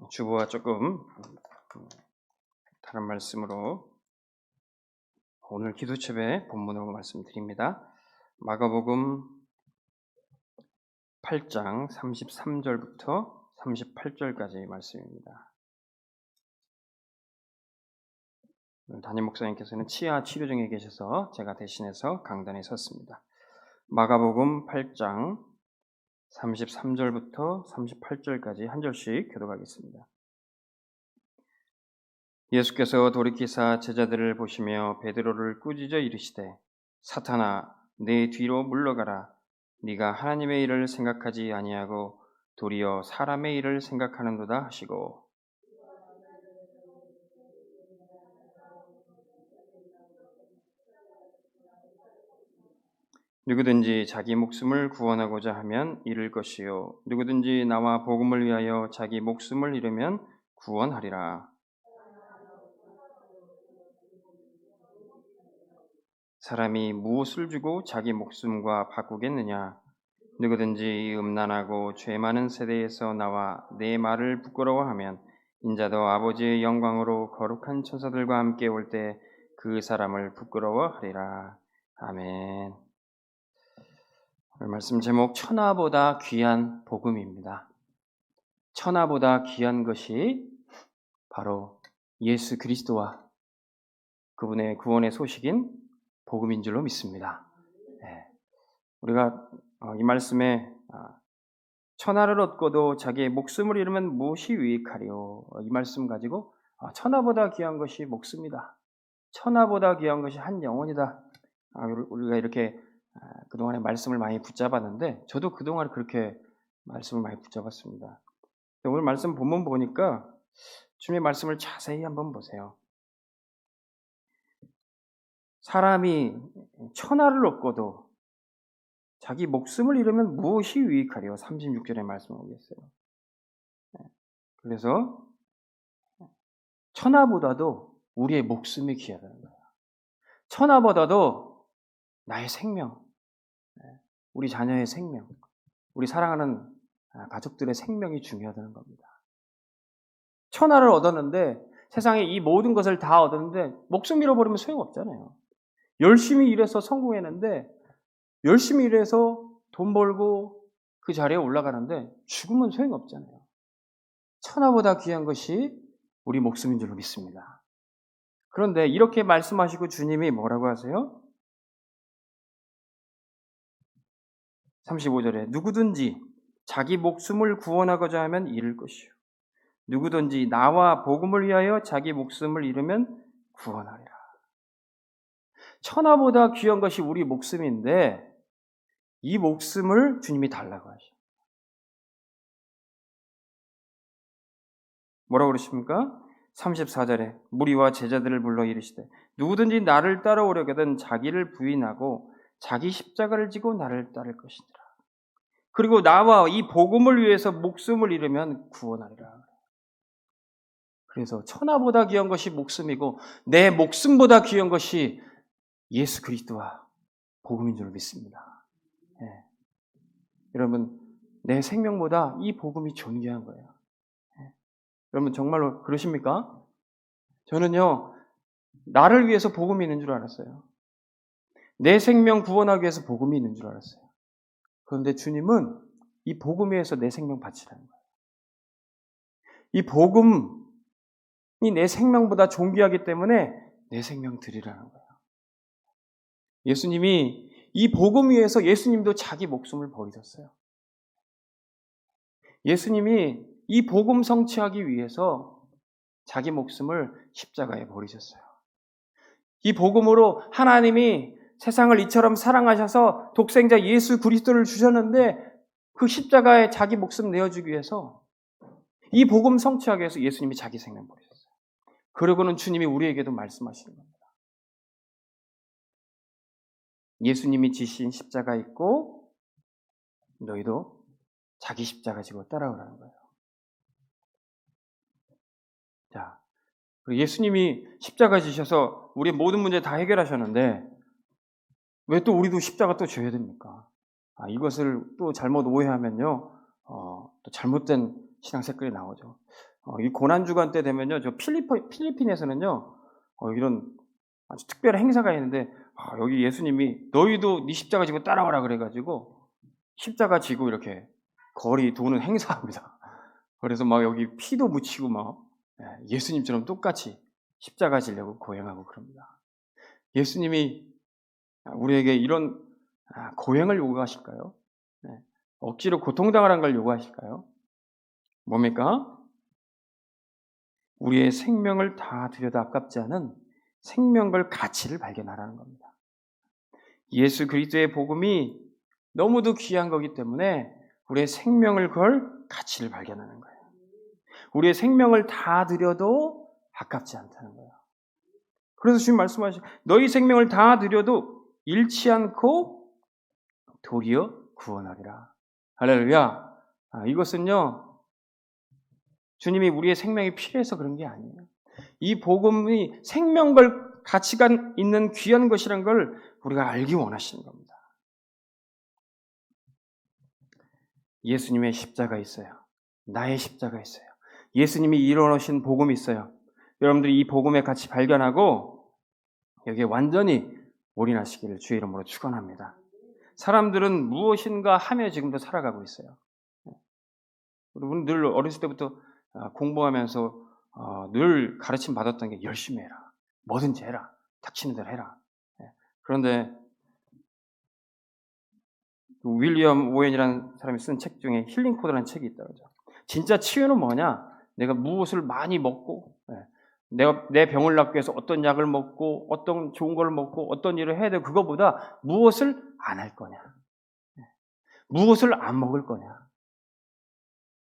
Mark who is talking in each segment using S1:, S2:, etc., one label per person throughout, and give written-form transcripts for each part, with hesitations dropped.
S1: 주보와 조금 다른 말씀으로 오늘 기도첩의 본문으로 말씀드립니다. 마가복음 8장 33절부터 38절까지 말씀입니다. 담임 목사님께서는 치아 치료 중에 계셔서 제가 대신해서 강단에 섰습니다. 마가복음 8장 33절부터 38절까지 한 절씩 교독하겠습니다. 예수께서 돌이키사 제자들을 보시며 베드로를 꾸짖어 이르시되 사탄아 내 뒤로 물러가라. 네가 하나님의 일을 생각하지 아니하고 도리어 사람의 일을 생각하는도다 하시고 누구든지 자기 목숨을 구원하고자 하면 잃을 것이요 누구든지 나와 복음을 위하여 자기 목숨을 잃으면 구원하리라. 사람이 무엇을 주고 자기 목숨과 바꾸겠느냐? 누구든지 음란하고 죄 많은 세대에서 나와 내 말을 부끄러워하면 인자도 아버지의 영광으로 거룩한 천사들과 함께 올 때 그 사람을 부끄러워하리라. 아멘. 오늘 말씀 제목 천하보다 귀한 복음입니다. 천하보다 귀한 것이 바로 예수 그리스도와 그분의 구원의 소식인 복음인 줄로 믿습니다. 우리가 이 말씀에 천하를 얻고도 자기의 목숨을 잃으면 무엇이 유익하리요? 이 말씀 가지고 천하보다 귀한 것이 목숨이다. 천하보다 귀한 것이 한 영혼이다. 우리가 이렇게 그동안에 말씀을 많이 붙잡았는데 저도 그동안 그렇게 말씀을 많이 붙잡았습니다. 오늘 말씀 본문 보니까 주님의 말씀을 자세히 한번 보세요. 사람이 천하를 얻고도 자기 목숨을 잃으면 무엇이 유익하리요? 36절에 말씀하고 계세요. 그래서 천하보다도 우리의 목숨이 귀하다는 거예요. 천하보다도 나의 생명, 우리 자녀의 생명, 우리 사랑하는 가족들의 생명이 중요하다는 겁니다. 천하를 얻었는데 세상에 이 모든 것을 다 얻었는데 목숨 잃어버리면 소용없잖아요. 열심히 일해서 성공했는데 열심히 일해서 돈 벌고 그 자리에 올라가는데 죽으면 소용없잖아요. 천하보다 귀한 것이 우리 목숨인 줄로 믿습니다. 그런데 이렇게 말씀하시고 주님이 뭐라고 하세요? 35절에 누구든지 자기 목숨을 구원하고자 하면 잃을 것이요 누구든지 나와 복음을 위하여 자기 목숨을 잃으면 구원하리라. 천하보다 귀한 것이 우리 목숨인데 이 목숨을 주님이 달라고 하셔. 뭐라고 그러십니까? 34절에 무리와 제자들을 불러 이르시되 누구든지 나를 따라오려거든 자기를 부인하고 자기 십자가를 지고 나를 따를 것이니라. 그리고 나와 이 복음을 위해서 목숨을 잃으면 구원하리라. 그래서 천하보다 귀한 것이 목숨이고 내 목숨보다 귀한 것이 예수 그리스도와 복음인 줄 믿습니다. 여러분 내 생명보다 이 복음이 존귀한 거예요. 여러분 정말로 그러십니까? 저는요 나를 위해서 복음이 있는 줄 알았어요. 내 생명 구원하기 위해서 복음이 있는 줄 알았어요. 그런데 주님은 이 복음 위해서 내 생명 바치라는 거예요. 이 복음이 내 생명보다 존귀하기 때문에 내 생명 드리라는 거예요. 예수님이 이 복음 위해서 예수님도 자기 목숨을 버리셨어요. 예수님이 이 복음 성취하기 위해서 자기 목숨을 십자가에 버리셨어요. 이 복음으로 하나님이 세상을 이처럼 사랑하셔서 독생자 예수 그리스도를 주셨는데 그 십자가에 자기 목숨 내어주기 위해서 이 복음 성취하기 위해서 예수님이 자기 생명 버리셨어요. 그러고는 주님이 우리에게도 말씀하시는 겁니다. 예수님이 지신 십자가 있고 너희도 자기 십자가 지고 따라오라는 거예요. 자, 예수님이 십자가 지셔서 우리의 모든 문제 다 해결하셨는데 왜 또 우리도 십자가 또 져야 됩니까? 이것을 또 잘못 오해하면요, 또 잘못된 신앙 색깔이 나오죠. 이 고난주간 때 되면요, 저 필리핀에서는요, 이런 아주 특별한 행사가 있는데, 여기 예수님이 너희도 네 십자가 지고 따라와라 그래가지고 십자가 지고 이렇게 거리 도는 행사합니다. 그래서 막 여기 피도 묻히고 막 예수님처럼 똑같이 십자가 지려고 고행하고 그럽니다. 예수님이 우리에게 이런 고행을 요구하실까요? 억지로 고통당하라는 걸 요구하실까요? 뭡니까? 우리의 생명을 다 들여도 아깝지 않은 생명별 가치를 발견하라는 겁니다. 예수 그리스도의 복음이 너무도 귀한 거기 때문에 우리의 생명을 걸 가치를 발견하는 거예요. 우리의 생명을 다 들여도 아깝지 않다는 거예요. 그래서 주님 말씀하시죠. 너희 생명을 다 들여도 잃지 않고 도리어 구원하리라. 할렐루야. 이것은요, 주님이 우리의 생명이 필요해서 그런 게 아니에요. 이 복음이 생명걸 가치가 있는 귀한 것이란 걸 우리가 알기 원하시는 겁니다. 예수님의 십자가 있어요. 나의 십자가 있어요. 예수님이 이루어놓으신 복음이 있어요. 여러분들이 이 복음의 가치 발견하고 여기에 완전히 올인하시기를 주의 이름으로 축원합니다. 사람들은 무엇인가 하며 지금도 살아가고 있어요. 여러분 늘 어렸을 때부터 공부하면서 늘 가르침 받았던 게 열심히 해라. 뭐든지 해라. 닥치는 대로 해라. 그런데 윌리엄 오웬이라는 사람이 쓴 책 중에 힐링 코드라는 책이 있다고 하죠. 진짜 치유는 뭐냐? 내가 무엇을 많이 먹고 내가 내 병을 낫기 위해서 어떤 약을 먹고 어떤 좋은 걸 먹고 어떤 일을 해야 되고 그거보다 무엇을 안 할 거냐? 무엇을 안 먹을 거냐?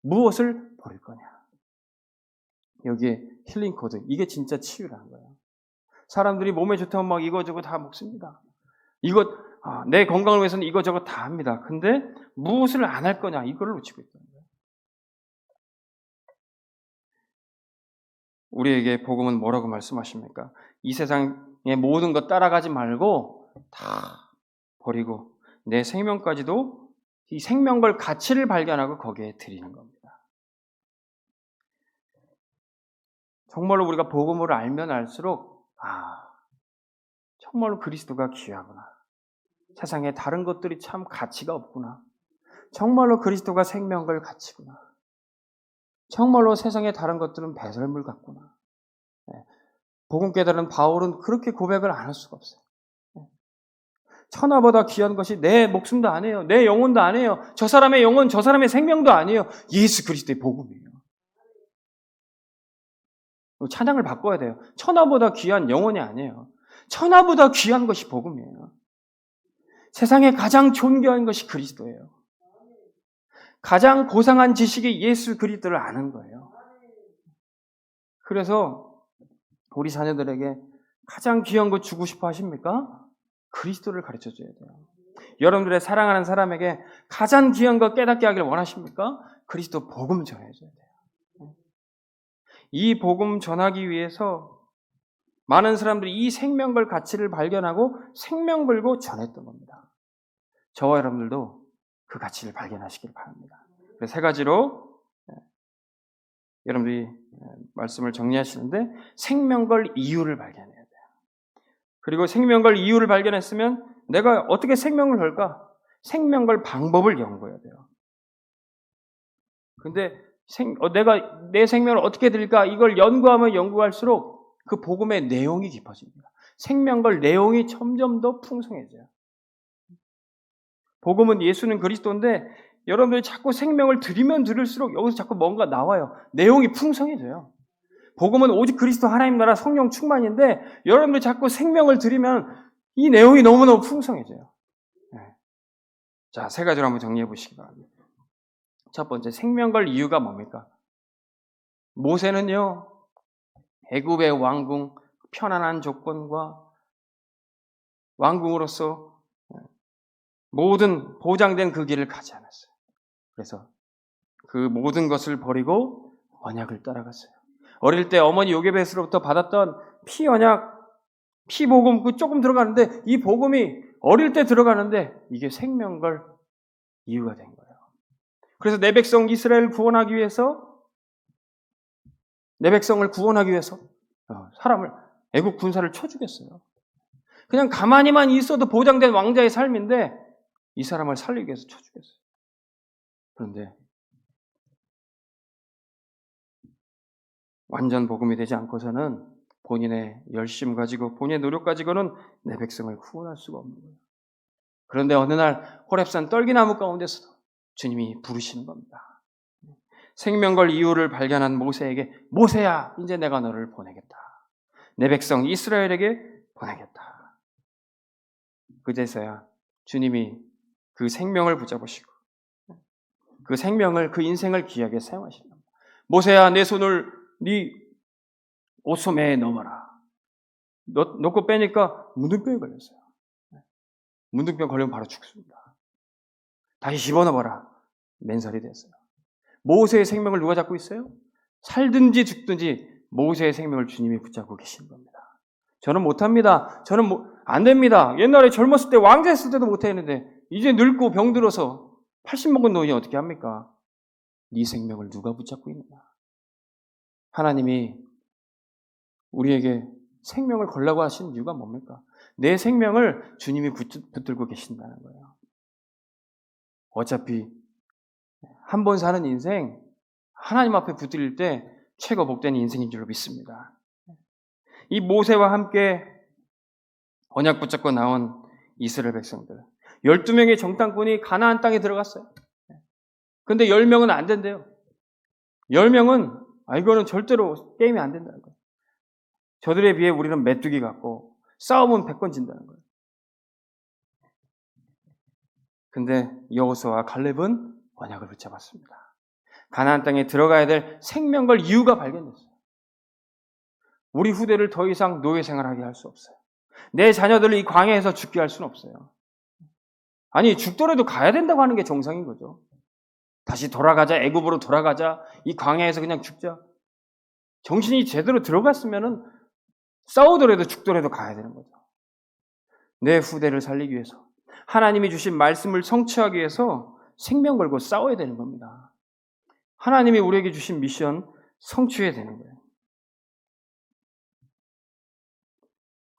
S1: 무엇을 버릴 거냐? 여기에 힐링 코드. 이게 진짜 치유라는 거예요. 사람들이 몸에 좋다면 막 이거저거 다 먹습니다. 내 건강을 위해서는 이거저거 다 합니다. 근데 무엇을 안 할 거냐? 이거를 놓치고 있다는 거예요. 우리에게 복음은 뭐라고 말씀하십니까? 이 세상의 모든 것 따라가지 말고 다 버리고 내 생명까지도 이 생명걸 가치를 발견하고 거기에 드리는 겁니다. 정말로 우리가 복음을 알면 알수록 정말로 그리스도가 귀하구나. 세상에 다른 것들이 참 가치가 없구나. 정말로 그리스도가 생명걸 가치구나. 정말로 세상에 다른 것들은 배설물 같구나. 복음 깨달은 바울은 그렇게 고백을 안 할 수가 없어요. 천하보다 귀한 것이 내 목숨도 아니에요. 내 영혼도 아니에요. 저 사람의 영혼, 저 사람의 생명도 아니에요. 예수 그리스도의 복음이에요. 찬양을 바꿔야 돼요. 천하보다 귀한 영혼이 아니에요. 천하보다 귀한 것이 복음이에요. 세상에 가장 존귀한 것이 그리스도예요. 가장 고상한 지식이 예수 그리스도를 아는 거예요. 그래서 우리 자녀들에게 가장 귀한 거 주고 싶어 하십니까? 그리스도를 가르쳐 줘야 돼요. 여러분들의 사랑하는 사람에게 가장 귀한 거 깨닫게 하기를 원하십니까? 그리스도 복음 전해줘야 돼요. 이 복음 전하기 위해서 많은 사람들이 이 생명걸 가치를 발견하고 생명 걸고 전했던 겁니다. 저와 여러분들도 그 가치를 발견하시길 바랍니다. 그래서 세 가지로 여러분들이 말씀을 정리하시는데 생명걸 이유를 발견해야 돼요. 그리고 생명걸 이유를 발견했으면 내가 어떻게 생명을 걸까? 생명걸 방법을 연구해야 돼요. 근데 내가 내 생명을 어떻게 드릴까? 이걸 연구하면 연구할수록 그 복음의 내용이 깊어집니다. 생명걸 내용이 점점 더 풍성해져요. 복음은 예수는 그리스도인데 여러분들이 자꾸 생명을 들이면 들을수록 여기서 자꾸 뭔가 나와요. 내용이 풍성해져요. 복음은 오직 그리스도 하나님 나라 성령 충만인데 여러분들이 자꾸 생명을 들이면 이 내용이 너무너무 풍성해져요. 자, 세 가지로 한번 정리해 보시기 바랍니다. 첫 번째, 생명걸 이유가 뭡니까? 모세는요, 애굽의 왕궁, 편안한 조건과 왕궁으로서 모든 보장된 그 길을 가지 않았어요. 그래서 그 모든 것을 버리고 언약을 따라갔어요. 어릴 때 어머니 요게벳으로부터 받았던 피언약, 피복음 그 조금 들어가는데 이 복음이 어릴 때 들어가는데 이게 생명걸 이유가 된 거예요. 그래서 내 백성 이스라엘을 구원하기 위해서 내 백성을 구원하기 위해서 사람을 애국 군사를 쳐주겠어요. 그냥 가만히만 있어도 보장된 왕자의 삶인데 이 사람을 살리기 위해서 쳐주겠어요. 그런데 완전 복음이 되지 않고서는 본인의 열심 가지고 본인의 노력 가지고는 내 백성을 구원할 수가 없는 거예요. 그런데 어느 날 호렙산 떨기나무 가운데서도 주님이 부르시는 겁니다. 생명걸 이유를 발견한 모세에게 모세야, 이제 내가 너를 보내겠다. 내 백성 이스라엘에게 보내겠다. 그제서야 주님이 그 생명을 붙잡으시고 그 생명을, 그 인생을 귀하게 사용하시는 겁니다. 모세야, 내 손을 네 옷소매에 넣어라. 넣고 빼니까 문둥병이 걸렸어요. 문둥병 걸리면 바로 죽습니다. 다시 집어넣어라. 맨살이 됐어요. 모세의 생명을 누가 잡고 있어요? 살든지 죽든지 모세의 생명을 주님이 붙잡고 계시는 겁니다. 저는 못합니다. 저는 안 됩니다. 옛날에 젊었을 때 왕자했을 때도 못했는데 이제 늙고 병들어서 80 먹은 노인이 어떻게 합니까? 네 생명을 누가 붙잡고 있느냐? 하나님이 우리에게 생명을 걸라고 하신 이유가 뭡니까? 내 생명을 주님이 붙들고 계신다는 거예요. 어차피 한 번 사는 인생 하나님 앞에 붙들릴 때 최고 복된 인생인 줄로 믿습니다. 이 모세와 함께 언약 붙잡고 나온 이스라엘 백성들 12명의 정탐꾼이 가나안 땅에 들어갔어요. 근데 10명은 안 된대요. 10명은 이거는 절대로 게임이 안 된다는 거예요. 저들에 비해 우리는 메뚜기 같고 싸움은 100번 진다는 거예요. 근데 여호수아와 갈렙은 언약을 붙잡았습니다. 가나안 땅에 들어가야 될 생명걸 이유가 발견됐어요. 우리 후대를 더 이상 노예 생활하게 할 수 없어요. 내 자녀들을 이 광야에서 죽게 할 수는 없어요. 아니 죽더라도 가야 된다고 하는 게 정상인 거죠. 다시 돌아가자, 애굽으로 돌아가자, 이 광야에서 그냥 죽자. 정신이 제대로 들어갔으면은 싸우더라도 죽더라도 가야 되는 거죠. 내 후대를 살리기 위해서 하나님이 주신 말씀을 성취하기 위해서 생명 걸고 싸워야 되는 겁니다. 하나님이 우리에게 주신 미션 성취해야 되는 거예요.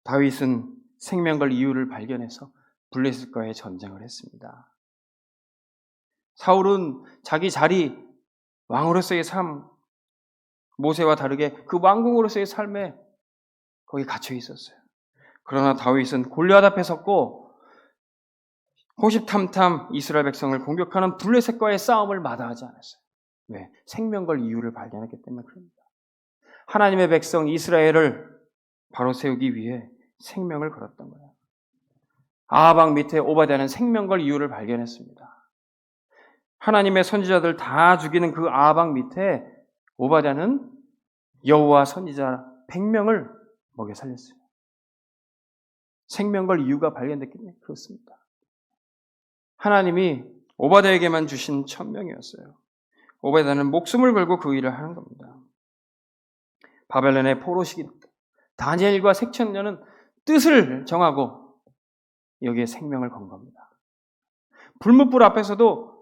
S1: 다윗은 생명 걸 이유를 발견해서 블레셋과의 전쟁을 했습니다. 사울은 자기 자리, 왕으로서의 삶, 모세와 다르게 그 왕궁으로서의 삶에 거기 갇혀 있었어요. 그러나 다윗은 골리앗 앞에 섰고 호십탐탐 이스라엘 백성을 공격하는 블레셋과의 싸움을 마다하지 않았어요. 왜? 생명걸 이유를 발견했기 때문에 그럽니다. 하나님의 백성 이스라엘을 바로 세우기 위해 생명을 걸었던 거예요. 아하방 밑에 오바댜는 생명걸 이유를 발견했습니다. 하나님의 선지자들 다 죽이는 그 아하방 밑에 오바댜는 여호와 선지자 100명을 먹여 살렸어요. 생명걸 이유가 발견됐기 때문에 그렇습니다. 하나님이 오바댜에게만 주신 천명이었어요. 오바댜는 목숨을 걸고 그 일을 하는 겁니다. 바벨론의 포로 시기 다니엘과 색천녀는 뜻을 정하고 여기에 생명을 건 겁니다. 불뭇불 앞에서도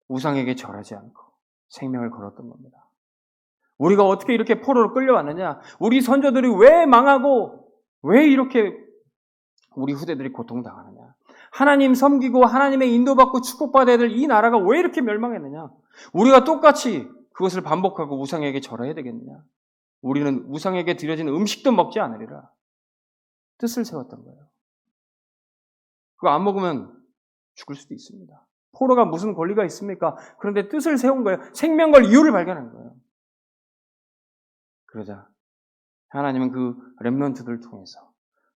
S1: 우상에게 절하지 않고 생명을 걸었던 겁니다. 우리가 어떻게 이렇게 포로로 끌려왔느냐? 우리 선조들이 왜 망하고 왜 이렇게 우리 후대들이 고통당하느냐? 하나님 섬기고 하나님의 인도받고 축복받아야 될 이 나라가 왜 이렇게 멸망했느냐? 우리가 똑같이 그것을 반복하고 우상에게 절해야 되겠느냐? 우리는 우상에게 드려진 음식도 먹지 않으리라. 뜻을 세웠던 거예요. 그거 안 먹으면 죽을 수도 있습니다. 포로가 무슨 권리가 있습니까? 그런데 뜻을 세운 거예요. 생명걸 이유를 발견한 거예요. 그러자 하나님은 그 렘넌트들을 통해서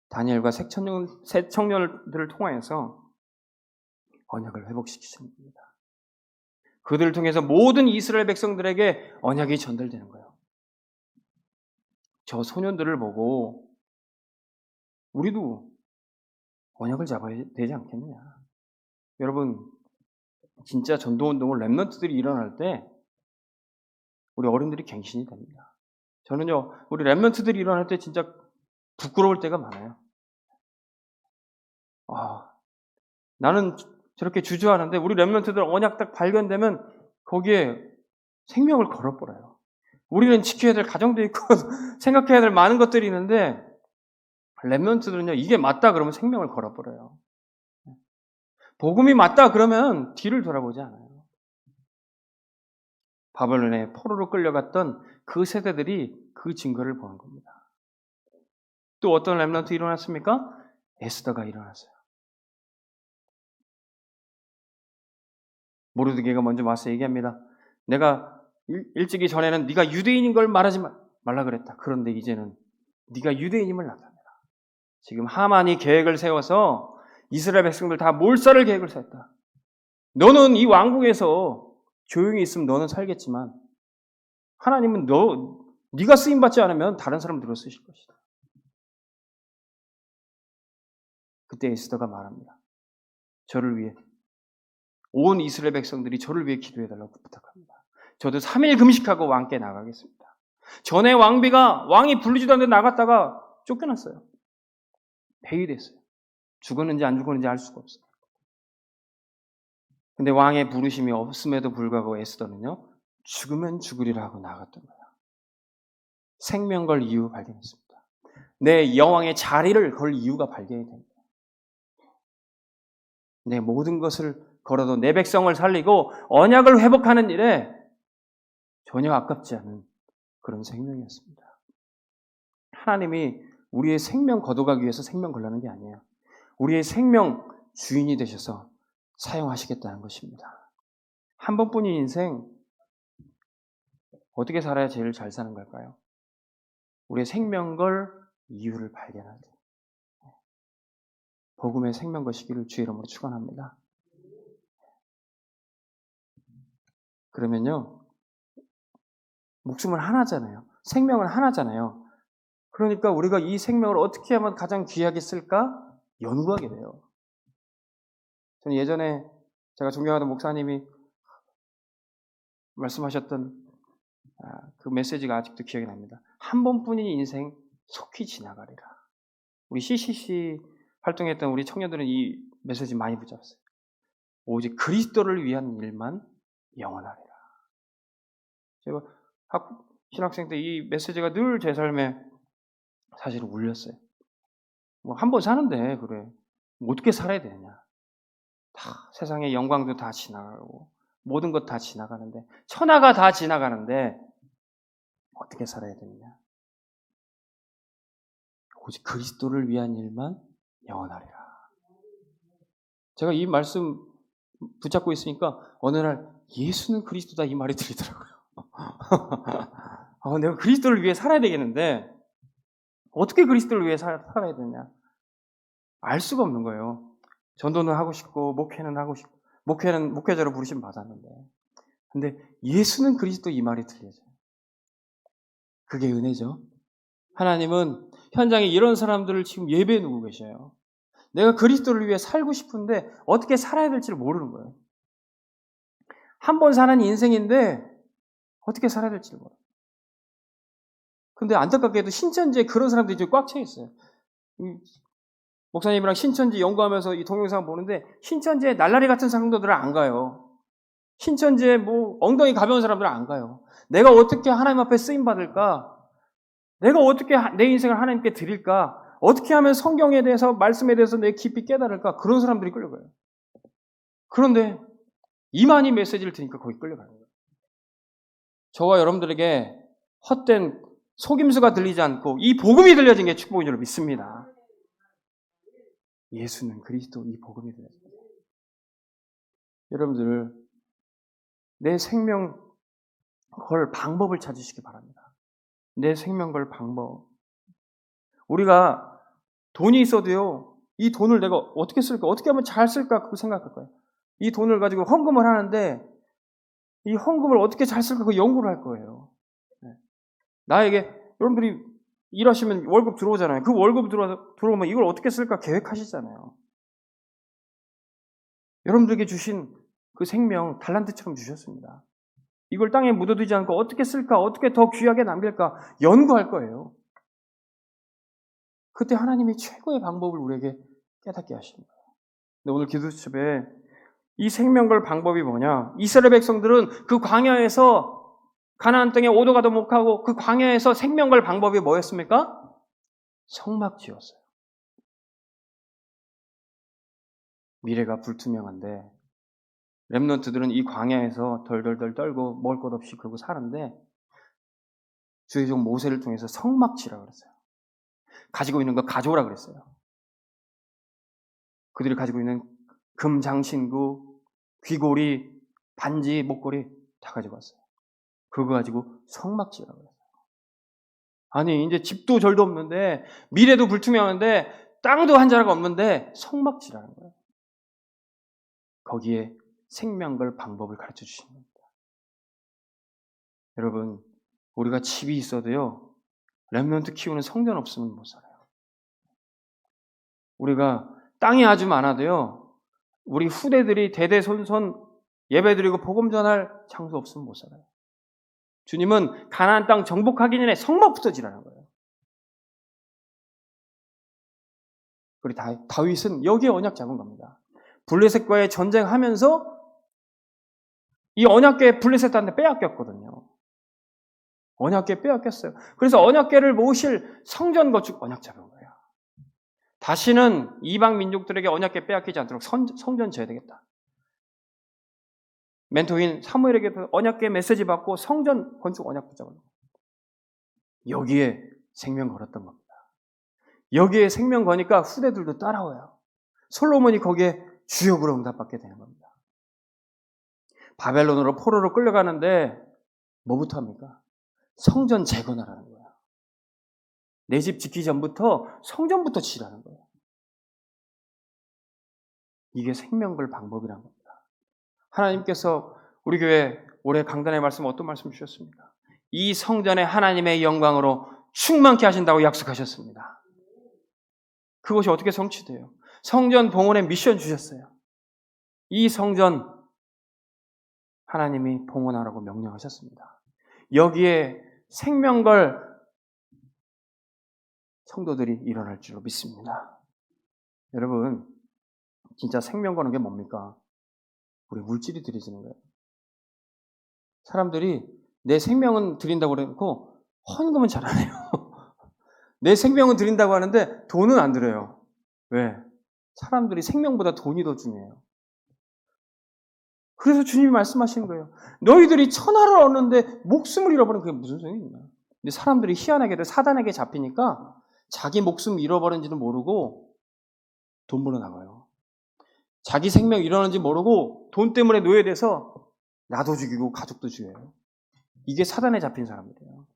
S1: 다니엘과 새 청년들을 통하여서 언약을 회복시키시는 겁니다. 그들을 통해서 모든 이스라엘 백성들에게 언약이 전달되는 거예요. 저 소년들을 보고 우리도 언약을 잡아야 되지 않겠느냐. 여러분 진짜 전도운동을 렘넌트들이 일어날 때 우리 어른들이 갱신이 됩니다. 저는요 우리 렘넌트들이 일어날 때 진짜 부끄러울 때가 많아요. 나는 저렇게 주저하는데 우리 렘넌트들 언약 딱 발견되면 거기에 생명을 걸어버려요. 우리는 지켜야 될 가정도 있고 생각해야 될 많은 것들이 있는데 렘넌트들은요, 이게 맞다 그러면 생명을 걸어버려요. 복음이 맞다 그러면 뒤를 돌아보지 않아요. 바벨론에 포로로 끌려갔던 그 세대들이 그 증거를 보는 겁니다. 또 어떤 렘넌트 일어났습니까? 에스더가 일어났어요. 모르드게가 먼저 와서 얘기합니다. 내가 일찍이 전에는 네가 유대인인 걸 말하지 말라 그랬다. 그런데 이제는 네가 유대인임을 나타내라. 지금 하만이 계획을 세워서 이스라엘 백성들 다 몰살을 계획을 세웠다. 너는 이 왕국에서 조용히 있으면 너는 살겠지만 하나님은 네가 쓰임받지 않으면 다른 사람들로 쓰실 것이다. 그때 에스더가 말합니다. 저를 위해 온 이스라엘 백성들이 저를 위해 기도해달라고 부탁합니다. 저도 3일 금식하고 왕께 나가겠습니다. 전에 왕이 부르지도 않는데 나갔다가 쫓겨났어요. 폐위됐어요. 죽었는지 안 죽었는지 알 수가 없어요. 근데 왕의 부르심이 없음에도 불구하고 에스더는요, 죽으면 죽으리라 하고 나갔던 거예요. 생명 걸 이유 발견했습니다. 내 여왕의 자리를 걸 이유가 발견이 됩니다. 내 모든 것을 걸어도 내 백성을 살리고 언약을 회복하는 일에 전혀 아깝지 않은 그런 생명이었습니다. 하나님이 우리의 생명 거둬가기 위해서 생명 걸라는 게 아니에요. 우리의 생명 주인이 되셔서 사용하시겠다는 것입니다. 한 번뿐인 인생 어떻게 살아야 제일 잘 사는 걸까요? 우리의 생명 걸 이유를 발견하기. 복음의 생명 것이기를 주의 이름으로 축원합니다. 그러면요, 목숨은 하나잖아요. 생명은 하나잖아요. 그러니까 우리가 이 생명을 어떻게 하면 가장 귀하게 쓸까? 연구하게 돼요. 저는 예전에 제가 존경하던 목사님이 말씀하셨던 그 메시지가 아직도 기억이 납니다. 한 번뿐인 인생 속히 지나가리라. 우리 CCC 활동했던 우리 청년들은 이 메시지 많이 붙잡았어요. 오직 그리스도를 위한 일만 영원하리라. 제가 신학생 때 이 메시지가 늘 제 삶에 사실 울렸어요. 한 번 사는데 그래 어떻게 살아야 되느냐. 다 세상의 영광도 다 지나가고 모든 것 다 지나가는데 천하가 다 지나가는데 어떻게 살아야 되느냐. 오직 그리스도를 위한 일만 영원하리라. 제가 이 말씀 붙잡고 있으니까 어느 날 예수는 그리스도다 이 말이 들리더라고요. 내가 그리스도를 위해 살아야 되겠는데 어떻게 그리스도를 위해 살아야 되냐? 알 수가 없는 거예요. 전도는 하고 싶고 목회는 하고 싶고 목회는 목회자로 부르심 받았는데 근데 예수는 그리스도 이 말이 들려져요. 그게 은혜죠. 하나님은 현장에 이런 사람들을 지금 예배해 놓고 계셔요. 내가 그리스도를 위해 살고 싶은데 어떻게 살아야 될지를 모르는 거예요. 한 번 사는 인생인데 어떻게 살아야 될지를 몰라요. 근데 안타깝게도 신천지에 그런 사람들이 좀 꽉 차 있어요. 목사님이랑 신천지 연구하면서 이 동영상 보는데 신천지에 날라리 같은 성도들은 안 가요. 신천지에 엉덩이 가벼운 사람들은 안 가요. 내가 어떻게 하나님 앞에 쓰임받을까? 내가 어떻게 내 인생을 하나님께 드릴까? 어떻게 하면 성경에 대해서 말씀에 대해서 내 깊이 깨달을까? 그런 사람들이 끌려가요. 그런데 이만희 메시지를 들으니까 거기 끌려가는 거예요. 저와 여러분들에게 헛된 속임수가 들리지 않고 이 복음이 들려진 게 축복인 줄 믿습니다. 예수는 그리스도 이 복음이 들려집니다. 여러분들 내 생명 걸 방법을 찾으시기 바랍니다. 내 생명 걸 방법. 우리가 돈이 있어도요. 이 돈을 내가 어떻게 쓸까? 어떻게 하면 잘 쓸까? 그거 생각할 거예요. 이 돈을 가지고 헌금을 하는데 이 헌금을 어떻게 잘 쓸까? 그 연구를 할 거예요. 나에게 여러분들이 일하시면 월급 들어오잖아요. 그 월급 들어오면 이걸 어떻게 쓸까 계획하시잖아요. 여러분들에게 주신 그 생명 달란트처럼 주셨습니다. 이걸 땅에 묻어두지 않고 어떻게 쓸까? 어떻게 더 귀하게 남길까? 연구할 거예요. 그때 하나님이 최고의 방법을 우리에게 깨닫게 하십니다. 근데 오늘 기도수첩에 이 생명 걸 방법이 뭐냐? 이스라엘 백성들은 그 광야에서 가나안 땅에 오도 가도 못하고 그 광야에서 생명 걸 방법이 뭐였습니까? 성막지였어요. 미래가 불투명한데 렘넌트들은 이 광야에서 덜덜덜 떨고 먹을 것 없이 그러고 사는데 주의 종 모세를 통해서 성막지라고 그랬어요. 가지고 있는 거 가져오라 그랬어요. 그들이 가지고 있는 금 장신구, 귀고리, 반지, 목걸이 다 가지고 왔어요. 그거 가지고 성막지라고 그랬어요. 아니 이제 집도 절도 없는데 미래도 불투명한데 땅도 한 자락 없는데 성막지라는 거예요. 거기에 생명걸 방법을 가르쳐 주시는 겁니다. 여러분, 우리가 집이 있어도요, 렘넌트 키우는 성전 없으면 못 살아요. 우리가 땅이 아주 많아도요, 우리 후대들이 대대손손 예배드리고 복음 전할 장소 없으면 못 살아요. 주님은 가나안 땅 정복하기 전에 성막부터 지라는 거예요. 그리고 다윗은 여기에 언약 잡은 겁니다. 블레셋과의 전쟁하면서 이 언약궤 블레셋한테 빼앗겼거든요. 언약궤 빼앗겼어요. 그래서 언약궤를 모실 성전 건축 언약 잡은 거예요. 다시는 이방 민족들에게 언약궤 빼앗기지 않도록 성전 지어야 되겠다. 멘토인 사무엘에게 언약궤 메시지 받고 성전 건축 언약 붙잡은 거예요. 여기에 생명 걸었던 겁니다. 여기에 생명 거니까 후대들도 따라와요. 솔로몬이 거기에 주역으로 응답받게 되는 겁니다. 바벨론으로 포로로 끌려가는데 뭐부터 합니까? 성전 재건하라는 거예요. 내 집 짓기 전부터 성전부터 지라는 거예요. 이게 생명걸 방법이라는 겁니다. 하나님께서 우리 교회 올해 강단의 말씀 어떤 말씀 주셨습니까? 이 성전에 하나님의 영광으로 충만케 하신다고 약속하셨습니다. 그것이 어떻게 성취돼요? 성전 봉헌의 미션 주셨어요. 이 성전 하나님이 봉헌하라고 명령하셨습니다. 여기에 생명걸 성도들이 일어날 줄로 믿습니다. 여러분, 진짜 생명거는 게 뭡니까? 우리 물질이 드려지는 거예요. 사람들이 내 생명은 드린다고 그래놓고 헌금은 잘 안 해요. 내 생명은 드린다고 하는데 돈은 안 들어요. 왜? 사람들이 생명보다 돈이 더 중요해요. 그래서 주님이 말씀하시는 거예요. 너희들이 천하를 얻는데 목숨을 잃어버리면 그게 무슨 소용이 있나? 근데 사람들이 희한하게도 사단에게 잡히니까 자기 목숨 잃어버린지도 모르고 돈 벌어 나가요. 자기 생명 잃어는지 모르고 돈 때문에 노예돼서 나도 죽이고 가족도 죽여요. 이게 사단에 잡힌 사람들이에요.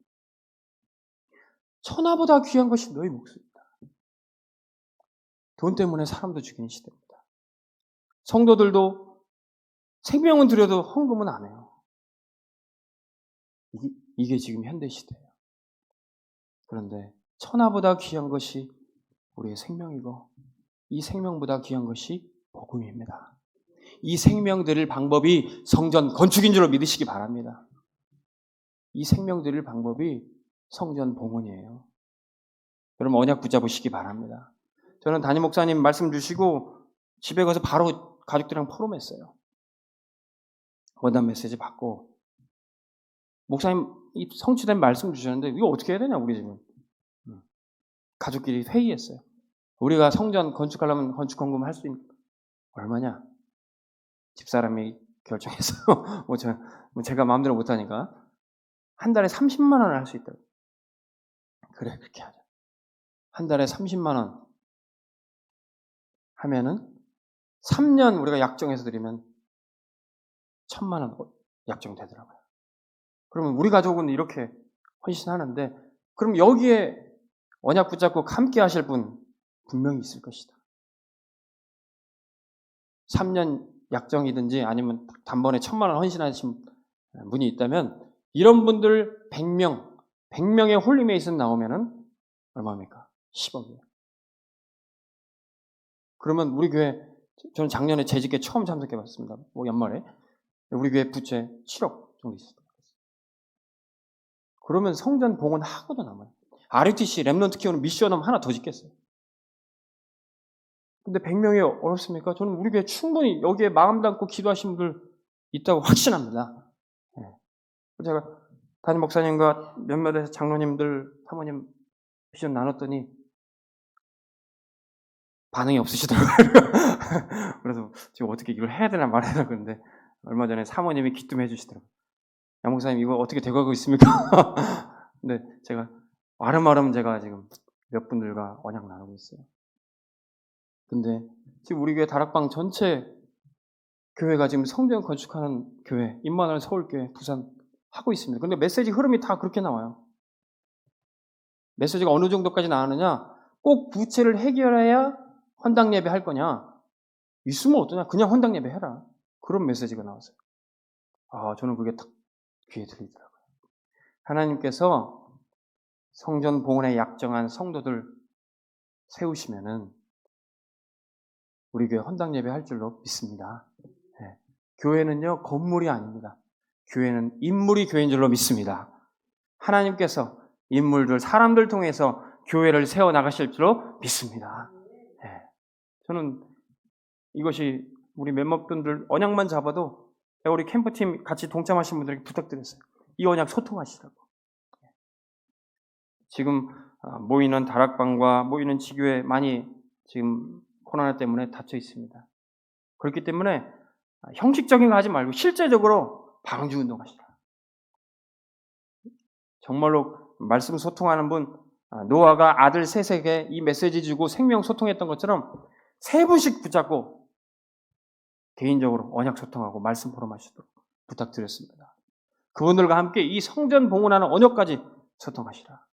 S1: 천하보다 귀한 것이 너희 목숨이다. 돈 때문에 사람도 죽이는 시대입니다. 성도들도 생명은 드려도 헌금은 안 해요. 이게 지금 현대 시대예요. 그런데 천하보다 귀한 것이 우리의 생명이고 이 생명보다 귀한 것이 복음입니다. 이 생명 드릴 방법이 성전 건축인 줄로 믿으시기 바랍니다. 이 생명 드릴 방법이 성전 봉헌이에요. 여러분 언약 붙잡으시기 바랍니다. 저는 담임 목사님 말씀 주시고 집에 가서 바로 가족들이랑 포럼했어요. 원단 메시지 받고 목사님 이 성취된 말씀 주셨는데 이거 어떻게 해야 되냐 우리 집은. 가족끼리 회의했어요. 우리가 성전 건축하려면 건축 헌금 할 수 있는 얼마냐? 집사람이 결정해서 제가 마음대로 못하니까 한 달에 30만 원을 할 수 있다고. 그래 그렇게 하자. 한 달에 30만 원 하면은 3년 우리가 약정해서 드리면 1,000만 원 약정되더라고요. 그러면 우리 가족은 이렇게 헌신하는데 그럼 여기에 언약 붙잡고 함께 하실 분 분명히 있을 것이다. 3년 약정이든지 아니면 단번에 1,000만 원 헌신하신 분이 있다면 이런 분들 100명의 홀리메이슨 나오면은 얼마입니까? 10억이에요. 그러면 우리 교회 저는 작년에 재직회 처음 참석해 봤습니다. 연말에 우리 교회 부채 7억 정도 있었어요. 그러면 성전 봉헌 하고도 남아요. RUTC 렘넌트 키우는 미션홈 하나 더 짓겠어요. 근데 100명이 어렵습니까? 저는 우리 교회 충분히 여기에 마음 담고 기도하신 분들 있다고 확신합니다. 제가 담임 목사님과 몇몇의 장로님들, 사모님 비전 나눴더니 반응이 없으시더라고요. 그래서 지금 어떻게 이걸 해야 되나 말아야 되나 그런데 얼마 전에 사모님이 기뜸해 주시더라고요. 양 목사님 이거 어떻게 돼가고 있습니까? 근데 제가 아름아름 제가 지금 몇 분들과 언약 나누고 있어요. 근데 지금 우리 교회 다락방 전체 교회가 지금 성전 건축하는 교회, 임마누엘 서울교회, 부산 하고 있습니다. 근데 메시지 흐름이 다 그렇게 나와요. 메시지가 어느 정도까지 나오느냐? 꼭 부채를 해결해야 헌당 예배 할 거냐? 있으면 어떠냐? 그냥 헌당 예배 해라. 그런 메시지가 나왔어요. 저는 그게 딱 귀에 들리더라고요. 하나님께서 성전 봉헌에 약정한 성도들 세우시면은 우리 교회 헌당 예배 할 줄로 믿습니다. 네. 교회는요, 건물이 아닙니다. 교회는 인물이 교회인 줄로 믿습니다. 하나님께서 인물들, 사람들 통해서 교회를 세워나가실 줄로 믿습니다. 네. 저는 이것이 우리 멤버분들 언약만 잡아도 우리 캠프팀 같이 동참하신 분들에게 부탁드렸어요. 이 언약 소통하시라고. 지금 모이는 다락방과 모이는 지교회 많이 지금 코로나 때문에 닫혀 있습니다. 그렇기 때문에 형식적인 거 하지 말고 실제적으로 방주운동 하시라. 정말로 말씀 소통하는 분, 노아가 아들 셋에게 이 메시지 주고 생명 소통했던 것처럼 세 분씩 붙잡고 개인적으로 언약 소통하고 말씀 포럼하시도록 부탁드렸습니다. 그분들과 함께 이 성전 봉헌하는 언약까지 소통하시라.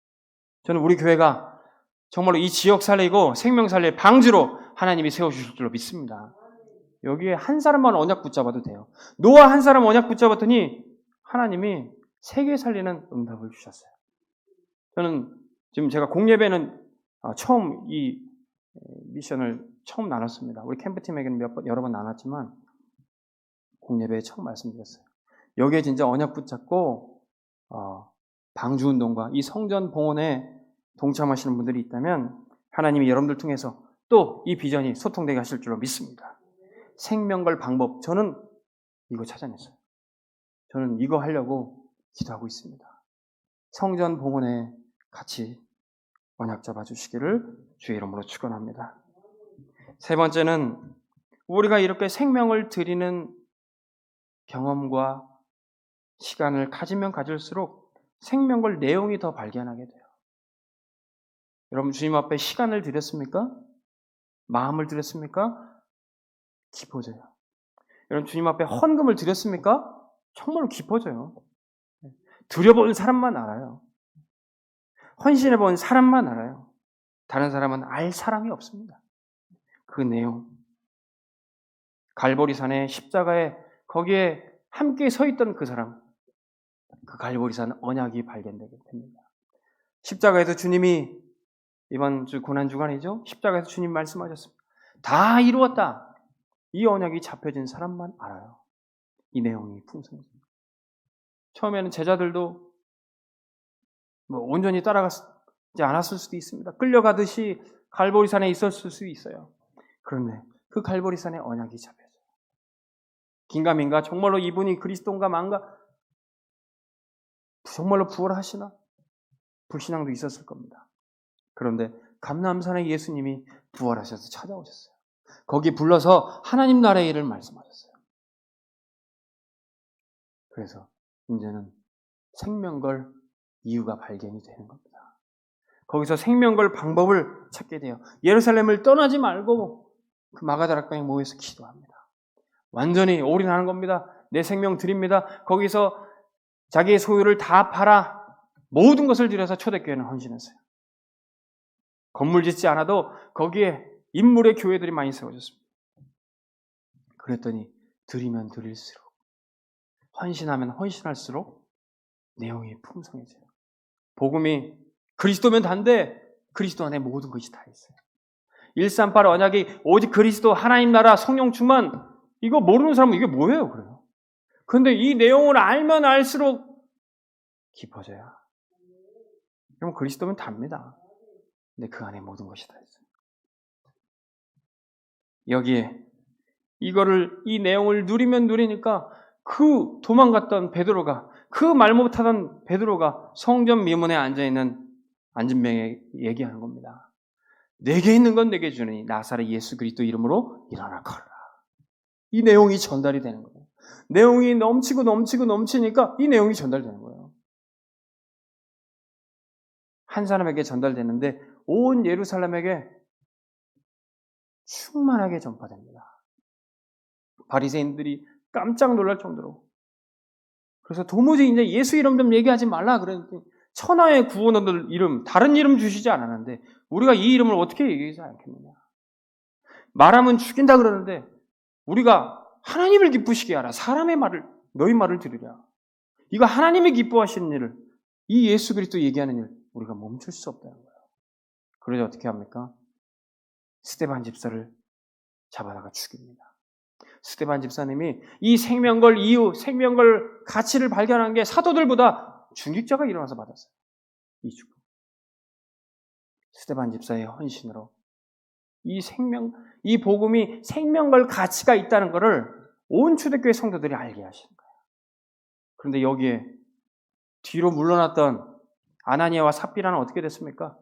S1: 저는 우리 교회가 정말로 이 지역 살리고 생명 살릴 방주로 하나님이 세워주실 줄로 믿습니다. 여기에 한 사람만 언약 붙잡아도 돼요. 노아 한 사람 언약 붙잡았더니 하나님이 세계 살리는 응답을 주셨어요. 저는 지금 제가 공예배는 처음 이 미션을 처음 나눴습니다. 우리 캠프팀에게는 여러 번 나눴지만 공예배에 처음 말씀드렸어요. 여기에 진짜 언약 붙잡고 방주운동과 이 성전 봉헌에 동참하시는 분들이 있다면 하나님이 여러분들 통해서 또 이 비전이 소통되게 하실 줄로 믿습니다. 생명걸 방법, 저는 이거 찾아냈어요. 저는 이거 하려고 기도하고 있습니다. 성전 봉헌에 같이 언약 잡아주시기를 주의 이름으로 축원합니다. 세 번째는 우리가 이렇게 생명을 드리는 경험과 시간을 가지면 가질수록 생명걸 내용이 더 발견하게 돼요. 여러분 주님 앞에 시간을 드렸습니까? 마음을 드렸습니까? 깊어져요. 여러분 주님 앞에 헌금을 드렸습니까? 정말로 깊어져요. 드려본 사람만 알아요. 헌신해본 사람만 알아요. 다른 사람은 알 사람이 없습니다. 그 내용. 갈보리산의 십자가에 거기에 함께 서 있던 그 사람, 그 갈보리산 언약이 발견되게 됩니다. 십자가에서 주님이 이번 주 고난주간이죠. 십자가에서 주님 말씀하셨습니다. 다 이루었다. 이 언약이 잡혀진 사람만 알아요. 이 내용이 풍성해집니다. 처음에는 제자들도 온전히 따라가지 않았을 수도 있습니다. 끌려가듯이 갈보리산에 있었을 수도 있어요. 그런데 그 갈보리산의 언약이 잡혀져요. 긴가민가 정말로 이분이 그리스도인가 만가 정말로 부활하시나? 불신앙도 있었을 겁니다. 그런데 감람산에 예수님이 부활하셔서 찾아오셨어요. 거기 불러서 하나님 나라의 일을 말씀하셨어요. 그래서 이제는 생명걸 이유가 발견이 되는 겁니다. 거기서 생명걸 방법을 찾게 돼요. 예루살렘을 떠나지 말고 그 마가다락방에 모여서 기도합니다. 완전히 올인하는 겁니다. 내 생명 드립니다. 거기서 자기의 소유를 다 팔아 모든 것을 들여서 초대교회는 헌신했어요. 건물 짓지 않아도 거기에 인물의 교회들이 많이 세워졌습니다. 그랬더니 드리면 드릴수록, 헌신하면 헌신할수록 내용이 풍성해져요. 복음이 그리스도면 단데 그리스도 안에 모든 것이 다 있어요. 138 언약이 오직 그리스도 하나님 나라 성령 충만, 이거 모르는 사람은 이게 뭐예요? 그래요. 그런데 이 내용을 알면 알수록 깊어져요. 그럼 그리스도면 답니다. 근데 그 안에 모든 것이 다 있어요. 여기에 이 내용을 누리면 누리니까 그 도망갔던 베드로가 그 말 못하던 베드로가 성전 미문에 앉아있는 안진뱅에게 얘기하는 겁니다. 내게 있는 건 내게 주니 나사렛 예수 그리스도 이름으로 일어나 걸어라. 이 내용이 전달이 되는 거예요. 내용이 넘치니까 이 내용이 전달되는 거예요. 한 사람에게 전달되는데 온 예루살렘에게 충만하게 전파됩니다. 바리새인들이 깜짝 놀랄 정도로. 그래서 도무지 이제 예수 이름 좀 얘기하지 말라 그랬더니 천하의 구원원들 이름, 다른 이름 주시지 않았는데 우리가 이 이름을 어떻게 얘기하지 않겠느냐. 말하면 죽인다 그러는데 우리가 하나님을 기쁘시게 하라. 사람의 말을, 너희 말을 들으랴. 이거 하나님이 기뻐하시는 일을, 이 예수 그리스도 얘기하는 일, 우리가 멈출 수 없다는 거예요. 그러자 어떻게 합니까? 스데반 집사를 잡아다가 죽입니다. 스데반 집사님이 이 생명걸 이유, 생명걸 가치를 발견한 게 사도들보다 중직자가 일어나서 받았어요. 이 죽음. 스데반 집사의 헌신으로 이 복음이 생명걸 가치가 있다는 것을 온 초대교회 성도들이 알게 하시는 거예요. 그런데 여기에 뒤로 물러났던 아나니아와 삽비라는 어떻게 됐습니까?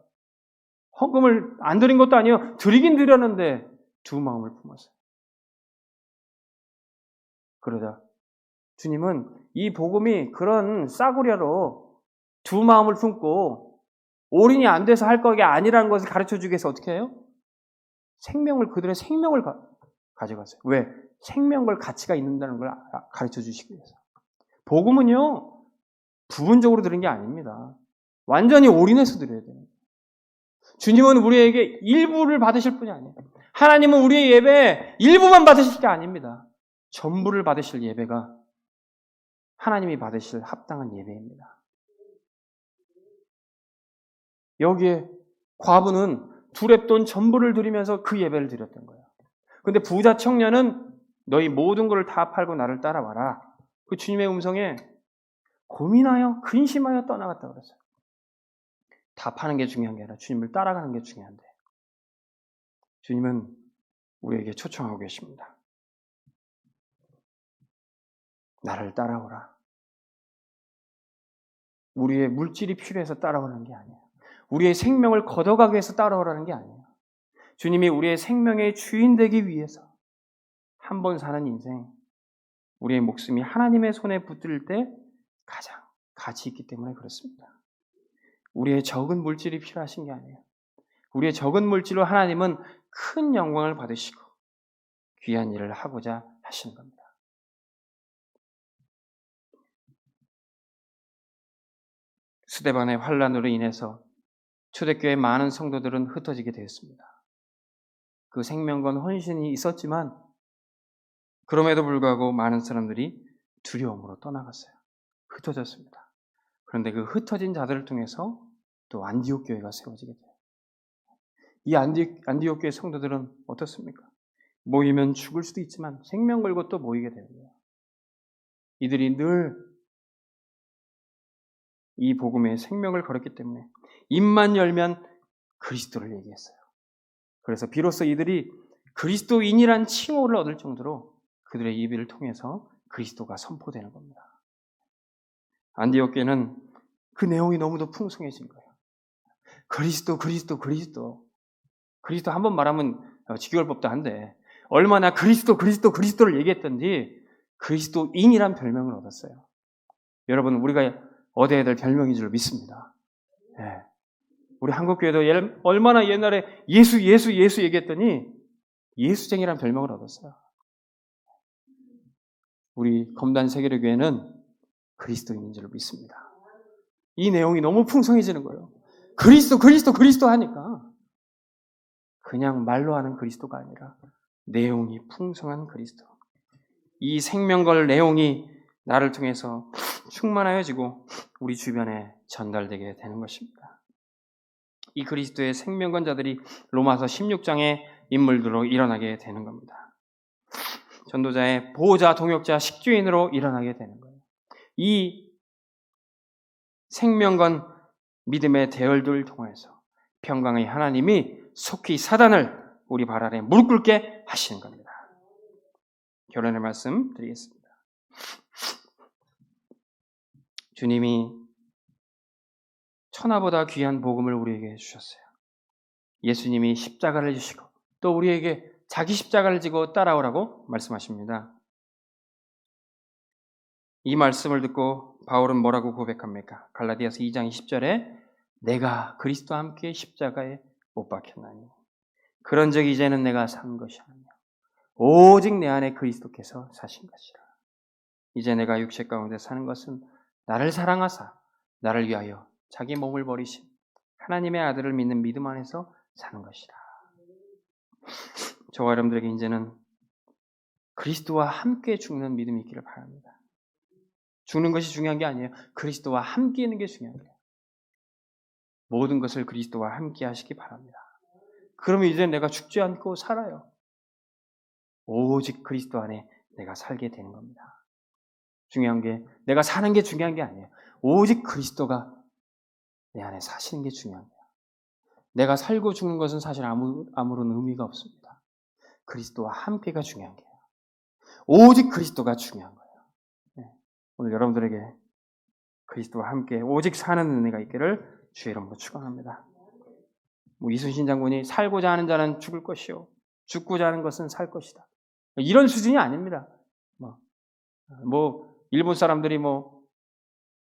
S1: 헌금을 안 드린 것도 아니에요. 드리긴 드렸는데 두 마음을 품었어요. 그러자 주님은 이 복음이 그런 싸구려로 두 마음을 품고 올인이 안 돼서 할 거가 아니라는 것을 가르쳐주기 위해서 어떻게 해요? 그들의 생명을 가져갔어요. 왜? 생명걸 가치가 있는다는 걸 가르쳐주시기 위해서. 복음은요, 부분적으로 들은 게 아닙니다. 완전히 올인해서 드려야 돼요. 주님은 우리에게 일부를 받으실 분이 아니에요. 하나님은 우리의 예배 일부만 받으실 게 아닙니다. 전부를 받으실 예배가 하나님이 받으실 합당한 예배입니다. 여기에 과부는 두 렙돈 전부를 드리면서 그 예배를 드렸던 거예요. 그런데 부자 청년은 너희 모든 것을 다 팔고 나를 따라와라. 그 주님의 음성에 고민하여 근심하여 떠나갔다 그랬어요. 다 파는 게 중요한 게 아니라 주님을 따라가는 게 중요한데 주님은 우리에게 초청하고 계십니다. 나를 따라오라. 우리의 물질이 필요해서 따라오는 게 아니에요. 우리의 생명을 걷어가기 위해서 따라오라는 게 아니에요. 주님이 우리의 생명의 주인 되기 위해서 한 번 사는 인생, 우리의 목숨이 하나님의 손에 붙들 때 가장 가치 있기 때문에 그렇습니다. 우리의 적은 물질이 필요하신 게 아니에요. 우리의 적은 물질로 하나님은 큰 영광을 받으시고 귀한 일을 하고자 하시는 겁니다. 스데반의 환란으로 인해서 초대교회 많은 성도들은 흩어지게 되었습니다. 그 생명건 헌신이 있었지만 그럼에도 불구하고 많은 사람들이 두려움으로 떠나갔어요. 흩어졌습니다. 그런데 그 흩어진 자들을 통해서 또 안디옥 교회가 세워지게 돼요. 이 안디옥 교회 성도들은 어떻습니까? 모이면 죽을 수도 있지만 생명 걸고 또 모이게 되는 거예요. 이들이 늘 이 복음에 생명을 걸었기 때문에 입만 열면 그리스도를 얘기했어요. 그래서 비로소 이들이 그리스도인이란 칭호를 얻을 정도로 그들의 입을 통해서 그리스도가 선포되는 겁니다. 안디옥 교회는 그 내용이 너무도 풍성해진 거예요. 그리스도 한번 말하면 지겨울 법도 한데 얼마나 그리스도를 얘기했던지 그리스도인이란 별명을 얻었어요. 여러분, 우리가 얻어야 될 별명인 줄 믿습니다. 네. 우리 한국교회도 얼마나 옛날에 예수 얘기했더니 예수쟁이란 별명을 얻었어요. 우리 검단 세계교회는 그리스도인인 줄 믿습니다. 이 내용이 너무 풍성해지는 거예요. 그리스도 하니까 그냥 말로 하는 그리스도가 아니라 내용이 풍성한 그리스도. 이 생명걸 내용이 나를 통해서 충만하여지고 우리 주변에 전달되게 되는 것입니다. 이 그리스도의 생명건자들이 로마서 16장의 인물들로 일어나게 되는 겁니다. 전도자의 보호자, 동역자, 식주인으로 일어나게 되는 거예요. 이 생명건 믿음의 대열들을 통해서 평강의 하나님이 속히 사단을 우리 발 아래 무릎 꿇게 하시는 겁니다. 결론의 말씀 드리겠습니다. 주님이 천하보다 귀한 복음을 우리에게 주셨어요. 예수님이 십자가를 지시고 또 우리에게 자기 십자가를 지고 따라오라고 말씀하십니다. 이 말씀을 듣고 바울은 뭐라고 고백합니까? 갈라디아서 2장 20절에 내가 그리스도와 함께 십자가에 못 박혔나니 그런즉 이제는 내가 산 것이 아니요 오직 내 안에 그리스도께서 사신 것이라. 이제 내가 육체 가운데 사는 것은 나를 사랑하사 나를 위하여 자기 몸을 버리신 하나님의 아들을 믿는 믿음 안에서 사는 것이라. 저와 여러분들에게 이제는 그리스도와 함께 죽는 믿음이 있기를 바랍니다. 죽는 것이 중요한 게 아니에요. 그리스도와 함께 있는 게 중요한 거예요. 모든 것을 그리스도와 함께 하시기 바랍니다. 그러면 이제 내가 죽지 않고 살아요. 오직 그리스도 안에 내가 살게 되는 겁니다. 중요한 게 내가 사는 게 중요한 게 아니에요. 오직 그리스도가 내 안에 사시는 게 중요한 거예요. 내가 살고 죽는 것은 사실 아무런 의미가 없습니다. 그리스도와 함께가 중요한 거예요. 오직 그리스도가 중요한 거예요. 네. 오늘 여러분들에게 그리스도와 함께 오직 사는 은혜가 있기를 주의 이름으로 축원합니다. 이순신 장군이 살고자 하는 자는 죽을 것이요 죽고자 하는 것은 살 것이다. 이런 수준이 아닙니다. 일본 사람들이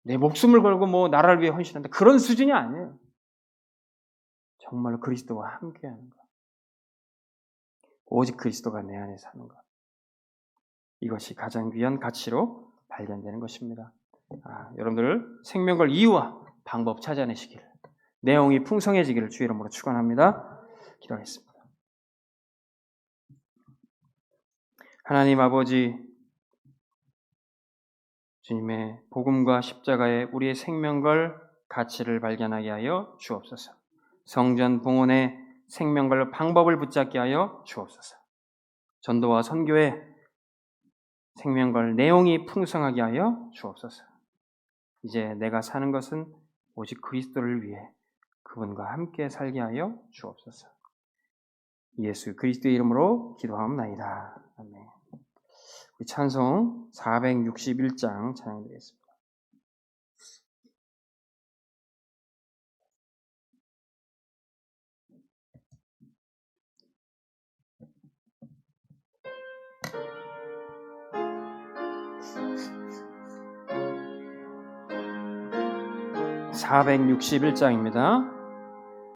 S1: 내 목숨을 걸고 나라를 위해 헌신한다. 그런 수준이 아니에요. 정말로 그리스도와 함께하는 것. 오직 그리스도가 내 안에 사는 것. 이것이 가장 귀한 가치로 발견되는 것입니다. 여러분들 생명걸 이유와 방법 찾아내시기를, 내용이 풍성해지기를 주의 이름으로 축원합니다. 기도하겠습니다. 하나님 아버지, 주님의 복음과 십자가에 우리의 생명걸 가치를 발견하게 하여 주옵소서. 성전 봉헌의 생명걸 방법을 붙잡게 하여 주옵소서. 전도와 선교의 생명걸 내용이 풍성하게 하여 주옵소서. 이제 내가 사는 것은 오직 그리스도를 위해 그분과 함께 살게 하여 주옵소서. 예수 그리스도의 이름으로 기도하옵나이다. 아멘. 우리 찬송 461장 찬양드리겠습니다. (461장입니다)